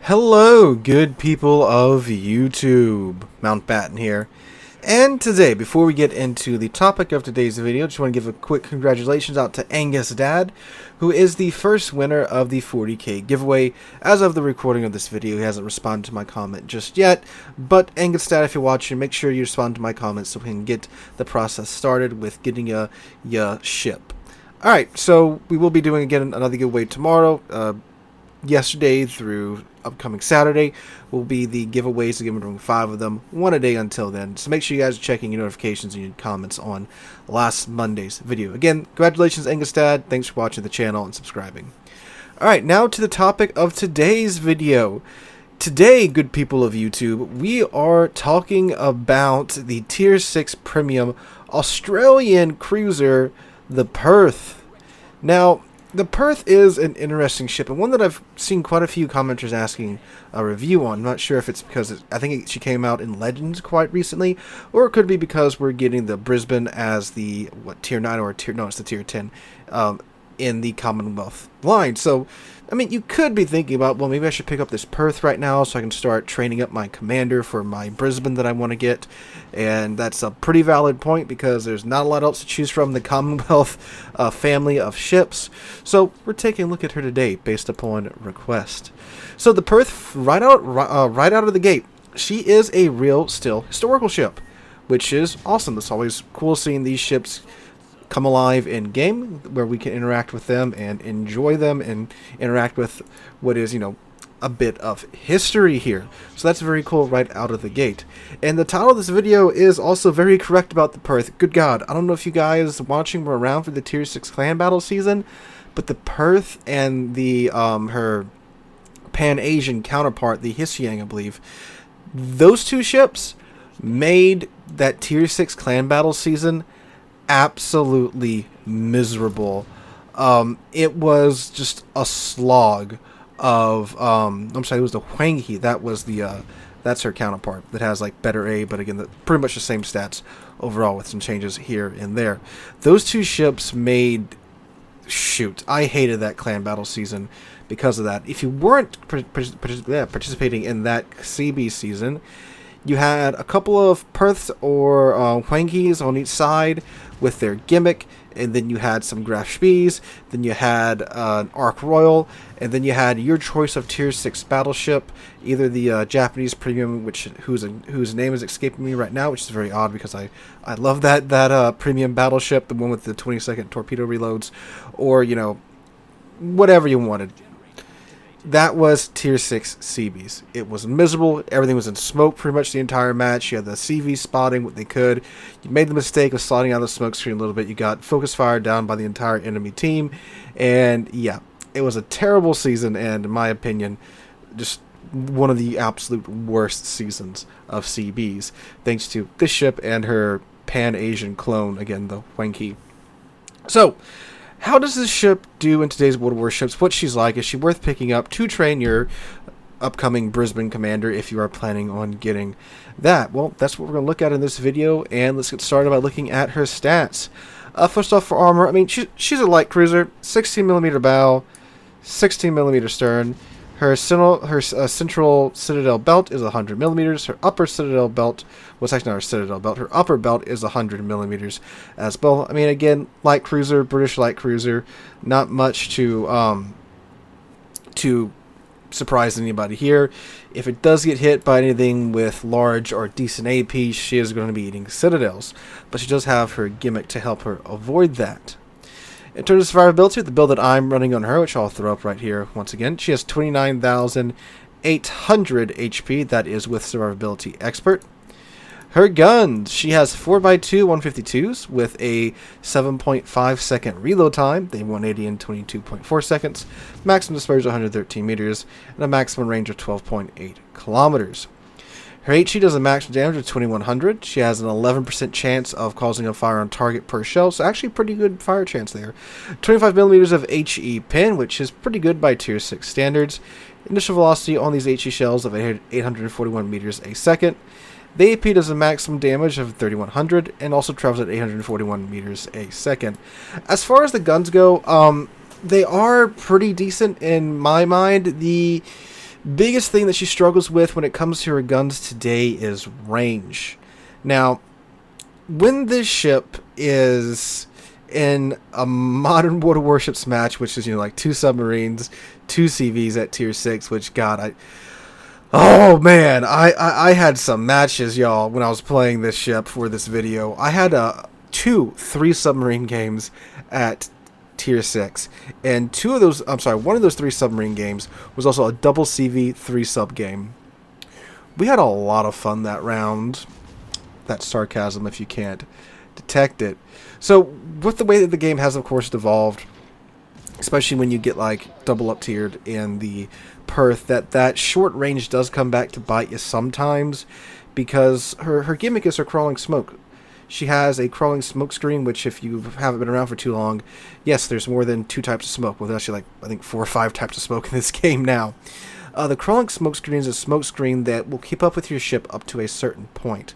Hello, good people of YouTube. Mountbatten here. And today, before we get into the topic of today's video, just want to give a quick congratulations out to Angus Dad, who is the first winner of the 40k giveaway. As of the recording of this video, he hasn't responded to my comment just yet, but Angus Dad, if you're watching, make sure you respond to my comments so we can get the process started with getting your ship. Alright, so we will be doing again another giveaway tomorrow. Yesterday through upcoming Saturday will be the giveaways. Again, we're doing 5 of them, one a day until then. So make sure you guys are checking your notifications and your comments on last Monday's video. Again, congratulations, Angus Dad. Thanks for watching the channel and subscribing. Alright, now to the topic of today's video. Today, good people of YouTube, we are talking about the Tier 6 Premium Australian Cruiser, the Perth. Now, the Perth is an interesting ship, and one that I've seen quite a few commenters asking a review on. I'm not sure if it's because I think she came out in Legends quite recently, or it could be because we're getting the Brisbane as the Tier 9 or it's the Tier 10 in the Commonwealth line. So, I mean, you could be thinking about, well, maybe I should pick up this Perth right now so I can start training up my commander for my Brisbane that I want to get. And that's a pretty valid point because there's not a lot else to choose from in the Commonwealth family of ships. So we're taking a look at her today based upon request. So the Perth, right out of the gate, she is a real still historical ship, which is awesome. It's always cool seeing these ships come alive in game where we can interact with them and enjoy them and interact with what is, you know, a bit of history here. So that's very cool right out of the gate. And the title of this video is also very correct about the Perth. Good God, I don't know if you guys watching were around for the Tier 6 clan battle season, but the Perth and the her Pan-Asian counterpart, the Hisyang, I believe, those two ships made that Tier 6 clan battle season absolutely miserable. It was just a slog of I'm sorry, it was the Huanghe. That was the that's her counterpart that has like better A, but again, pretty much the same stats overall with some changes here and there. Those two ships made, shoot, I hated that clan battle season because of that. If you weren't participating in that CB season, you had a couple of Perths or Huanghes on each side with their gimmick, and then you had some Graf Spies, then you had an Ark Royal, and then you had your choice of Tier 6 battleship, either the Japanese Premium, whose name is escaping me right now, which is very odd because I love that Premium battleship, the one with the 20-second torpedo reloads, or, you know, whatever you wanted. That was Tier 6 CBs. It was miserable. Everything was in smoke pretty much the entire match. You had the CV spotting what they could. You made the mistake of sliding out of the smoke screen a little bit. You got focus fire down by the entire enemy team. And yeah, it was a terrible season, and in my opinion, just one of the absolute worst seasons of CBs, thanks to this ship and her Pan-Asian clone, again, the Huanghe. So, how does this ship do in today's World of Warships? What she's like? Is she worth picking up to train your upcoming Brisbane commander if you are planning on getting that? Well, that's what we're going to look at in this video, and let's get started by looking at her stats. First off, for armor, I mean, she's a light cruiser, 16mm bow, 16mm stern. Her central citadel belt is 100mm. Her upper citadel belt, well, it's actually not her citadel belt. Her upper belt is 100mm as well. I mean, again, light cruiser, British light cruiser. Not much to surprise anybody here. If it does get hit by anything with large or decent AP, she is going to be eating citadels. But she does have her gimmick to help her avoid that. In terms of survivability, the build that I'm running on her, which I'll throw up right here once again, she has 29,800 HP. That is with Survivability Expert. Her guns, she has 4x2 152s with a 7.5 second reload time. They 180 in 22.4 seconds. Maximum dispersion 113 meters and a maximum range of 12.8 kilometers. Her HE does a maximum damage of 2100. She has an 11% chance of causing a fire on target per shell, so actually pretty good fire chance there. 25mm of HE pin, which is pretty good by Tier 6 standards. Initial velocity on these HE shells of 841 meters a second. The AP does a maximum damage of 3100 and also travels at 841 meters a second. As far as the guns go, they are pretty decent in my mind. Biggest thing that she struggles with when it comes to her guns today is range. Now, when this ship is in a modern World of Warships match, which is, like 2 submarines, 2 CVs at tier 6, which, God, oh man, I had some matches, y'all, when I was playing this ship for this video. I had 3 submarine games at tier 6, and one of those 3 submarine games was also a double CV 3 sub game. We had a lot of fun that round. That's sarcasm if you can't detect it. So with the way that the game has, of course, evolved, especially when you get like double up tiered in the Perth, that short range does come back to bite you sometimes, because her gimmick is her crawling smoke. She has a crawling smoke screen, which if you haven't been around for too long, yes, there's more than 2 types of smoke. Well, there's actually I think 4 or 5 types of smoke in this game now. The crawling smoke screen is a smoke screen that will keep up with your ship up to a certain point.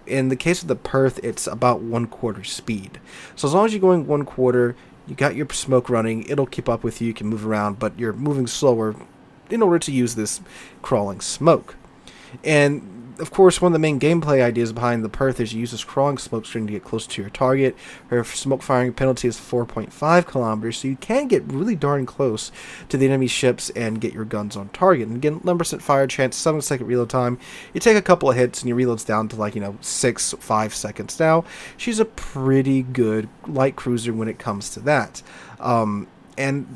In the case of the Perth, it's about 1/4 speed. So as long as you're going 1/4, you got your smoke running, it'll keep up with you, you can move around, but you're moving slower in order to use this crawling smoke. And of course, one of the main gameplay ideas behind the Perth is you use this crawling smoke screen to get close to your target. Her smoke firing penalty is 4.5 kilometers, so you can get really darn close to the enemy ships and get your guns on target. And again, 11% fire chance, 7-second reload time. You take a couple of hits and your reload's down to 5 seconds now. She's a pretty good light cruiser when it comes to that. And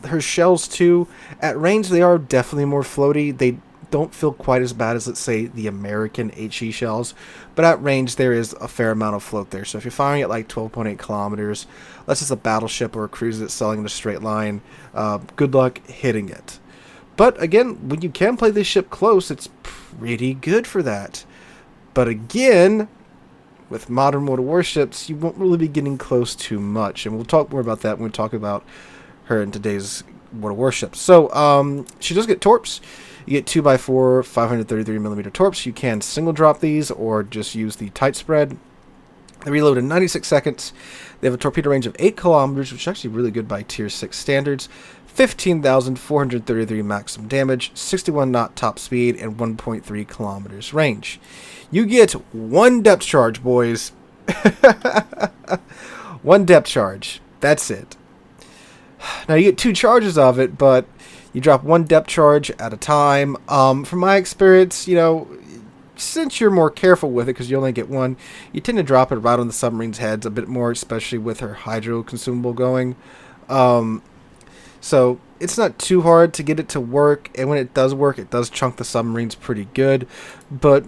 her shells too, at range they are definitely more floaty. They don't feel quite as bad as, let's say, the American HE shells, but at range there is a fair amount of float there. So if you're firing at 12.8 kilometers, unless it's a battleship or a cruiser that's sailing in a straight line, good luck hitting it. But again, when you can play this ship close, it's pretty good for that. But again, with modern World of Warships, you won't really be getting close too much, and we'll talk more about that when we talk about her in today's World of Warships. So she does get torps. You get 2x4 533mm torps. You can single drop these or just use the tight spread. They reload in 96 seconds. They have a torpedo range of 8 kilometers, which is actually really good by tier 6 standards. 15,433 maximum damage, 61 knot top speed, and 1.3 kilometers range. You get 1 depth charge, boys. 1 depth charge. That's it. Now you get 2 charges of it, but you drop 1 depth charge at a time. From my experience, since you're more careful with it because you only get 1, you tend to drop it right on the submarine's heads a bit more, especially with her hydro consumable going. So it's not too hard to get it to work, and when it does work, it does chunk the submarines pretty good. But,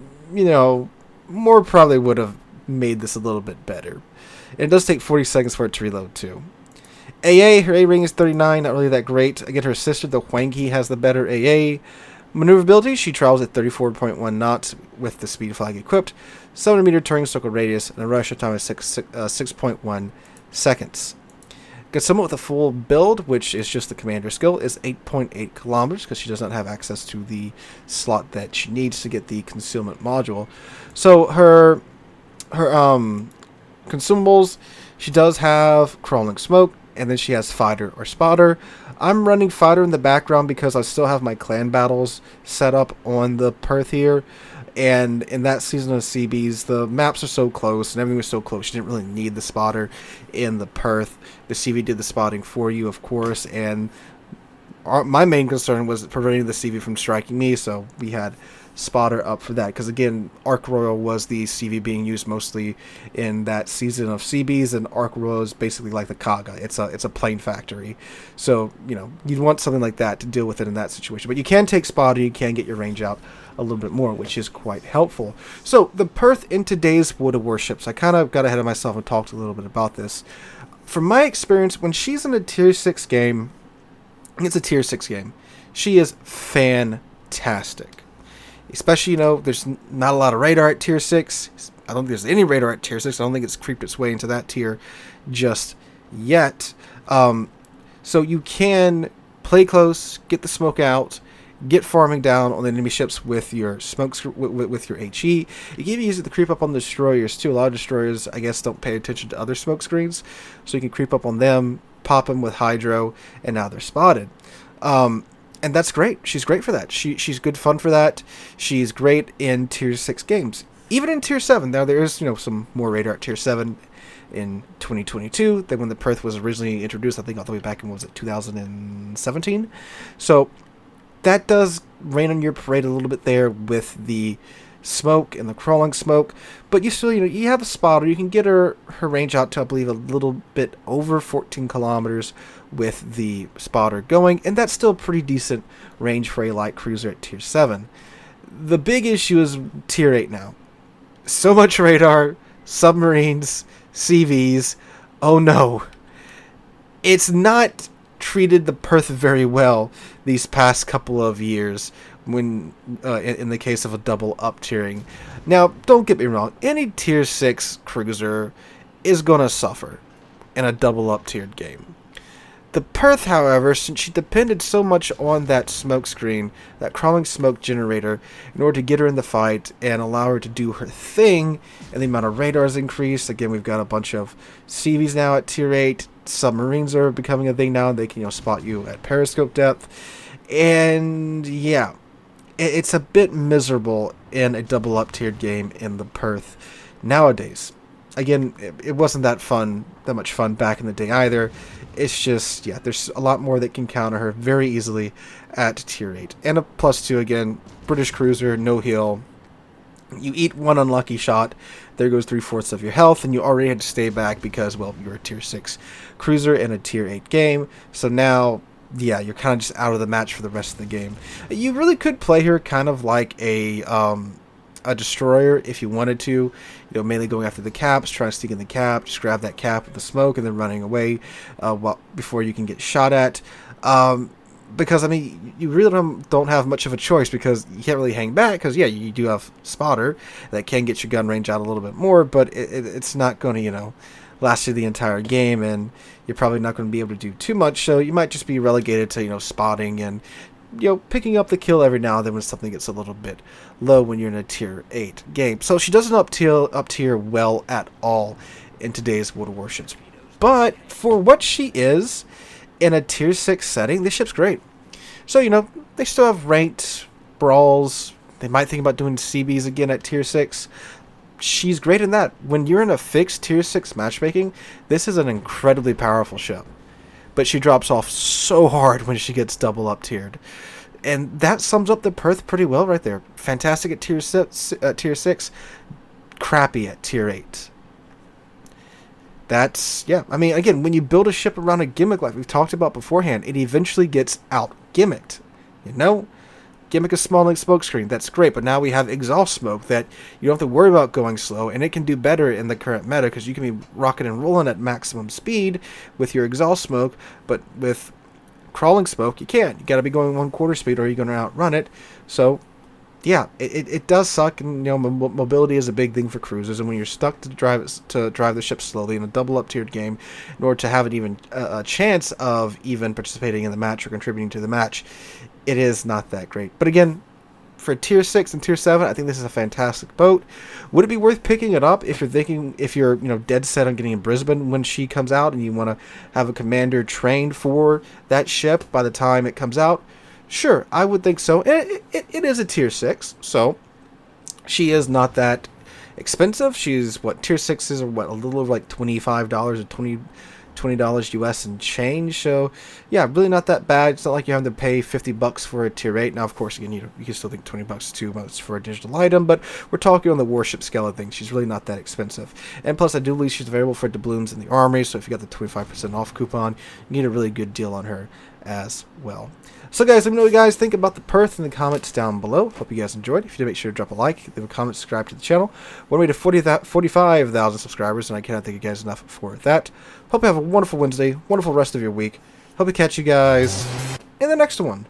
more probably would have made this a little bit better. And it does take 40 seconds for it to reload too. AA, her A rating is 39, not really that great. Again, her sister, the Hwangi, has the better AA. Maneuverability, she travels at 34.1 knots with the speed flag equipped, 700-meter turning circle radius, and a rush time of 6.1 seconds. Consummate with a full build, which is just the commander skill, is 8.8 kilometers because she does not have access to the slot that she needs to get the concealment module. So her consumables, she does have crawling smoke, and then she has fighter or spotter. I'm running fighter in the background because I still have my clan battles set up on the Perth here. And in that season of CBs, the maps are so close and everything was so close. You didn't really need the spotter in the Perth. The CV did the spotting for you, of course. And my main concern was preventing the CV from striking me. So we had spotter up for that, because again, Ark Royal was the CV being used mostly in that season of CBs, and Ark Royal is basically like the Kaga. It's a plane factory, so you'd want something like that to deal with it in that situation. But you can take spotter, you can get your range out a little bit more, which is quite helpful. So the Perth in today's World of Warships, I kind of got ahead of myself and talked a little bit about this. From my experience, when she's in a tier 6 game, it's a tier 6 game, she is fantastic. Especially, there's not a lot of radar at tier 6. I don't think there's any radar at tier 6. I don't think it's creeped its way into that tier just yet. So you can play close, get the smoke out, get farming down on the enemy ships with your smoke with your HE. You can even use it to creep up on the destroyers too. A lot of destroyers, I guess, don't pay attention to other smoke screens, so you can creep up on them, pop them with hydro, and now they're spotted. And that's great. She's great for that. She's good fun for that. She's great in Tier 6 games. Even in Tier 7. Now, there is, some more radar at Tier 7 in 2022 than when the Perth was originally introduced, I think all the way back in, 2017? So, that does rain on your parade a little bit there with the smoke and the crawling smoke, but you still, you have a spotter. You can get her range out to, I believe, a little bit over 14 kilometers with the spotter going, and that's still pretty decent range for a light cruiser at Tier 7. The big issue is Tier 8 now. So much radar, submarines, CVs. Oh no. It's not treated the Perth very well these past couple of years when in the case of a double up tiering. Now, don't get me wrong, any Tier 6 cruiser is going to suffer in a double up tiered game. The Perth, however, since she depended so much on that smoke screen, that crawling smoke generator, in order to get her in the fight and allow her to do her thing, and the amount of radars increased. Again, we've got a bunch of CVs now at Tier 8. Submarines are becoming a thing now. They can, spot you at periscope depth. And, yeah, it's a bit miserable in a double up tiered game in the Perth nowadays. Again, it wasn't that much fun back in the day either. It's just, yeah, there's a lot more that can counter her very easily at Tier 8. And a +2, again, British cruiser, no heal. You eat one unlucky shot, there goes 3/4 of your health, and you already had to stay back because, well, you're a Tier 6 cruiser in a Tier 8 game. So now, yeah, you're kind of just out of the match for the rest of the game. You really could play her kind of like a destroyer if you wanted to, mainly going after the caps, trying to sneak in the cap, just grab that cap with the smoke and then running away before you can get shot at. Because, I mean, you really don't have much of a choice because you can't really hang back because, yeah, you do have spotter that can get your gun range out a little bit more, but it's not going to, last you the entire game, and you're probably not going to be able to do too much, so you might just be relegated to, spotting and picking up the kill every now and then when something gets a little bit low when you're in a Tier 8 game. So she doesn't up tier well at all in today's World of Warships. But for what she is in a Tier 6 setting, this ship's great. So, they still have ranked brawls. They might think about doing CBs again at Tier 6. She's great in that. When you're in a fixed Tier 6 matchmaking, this is an incredibly powerful ship. But she drops off so hard when she gets double up tiered. And that sums up the Perth pretty well right there. Fantastic at Tier 6, crappy at Tier 8. That's, yeah, I mean, again, when you build a ship around a gimmick like we've talked about beforehand, it eventually gets out-gimmicked. Gimmick a small link smoke screen, that's great, but now we have exhaust smoke that you don't have to worry about going slow, and it can do better in the current meta because you can be rocking and rolling at maximum speed with your exhaust smoke, but with crawling smoke, you can't. You got to be going 1/4 speed or you're going to outrun it. So, yeah, it does suck, and mobility is a big thing for cruisers, and when you're stuck to drive the ship slowly in a double up tiered game, in order to have it even a chance of even participating in the match or contributing to the match, it is not that great. But again, for Tier 6 and Tier 7, I think this is a fantastic boat. Would it be worth picking it up if you're dead set on getting in Brisbane when she comes out and you want to have a commander trained for that ship by the time it comes out? Sure, I would think so. It is a Tier 6, so she is not that expensive. She's, Tier 6s are, a little over like $25 or $20 US and change. So, yeah, really not that bad. It's not like you have to pay $50 for a Tier 8. Now, of course, again, you can still think $20 is too much for a digital item, but we're talking on the warship scale of things. She's really not that expensive. And plus, I do believe she's available for doubloons in the army, so if you got the 25% off coupon, you get a really good deal on her as well. So guys, let me know what you guys think about the Perth in the comments down below. Hope you guys enjoyed. If you did, make sure to drop a like, leave a comment, subscribe to the channel. We're on our way to 45,000 subscribers, and I cannot thank you guys enough for that. Hope you have a wonderful Wednesday, wonderful rest of your week. Hope to catch you guys in the next one.